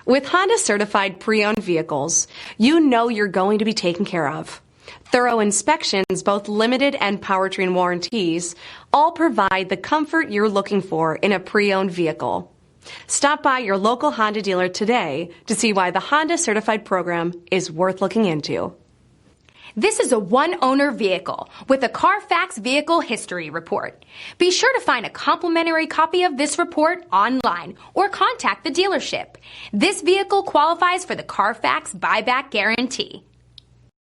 With Honda certified pre-owned vehicles, you know you're going to be taken care of. Thorough inspections, both limited and powertrain warranties, all provide the comfort you're looking for in a pre-owned vehicle. Stop by your local Honda dealer today to see why the Honda Certified program is worth looking into. This is a one-owner vehicle with a Carfax Vehicle History Report. Be sure to find a complimentary copy of this report online or contact the dealership. This vehicle qualifies for the Carfax Buyback Guarantee.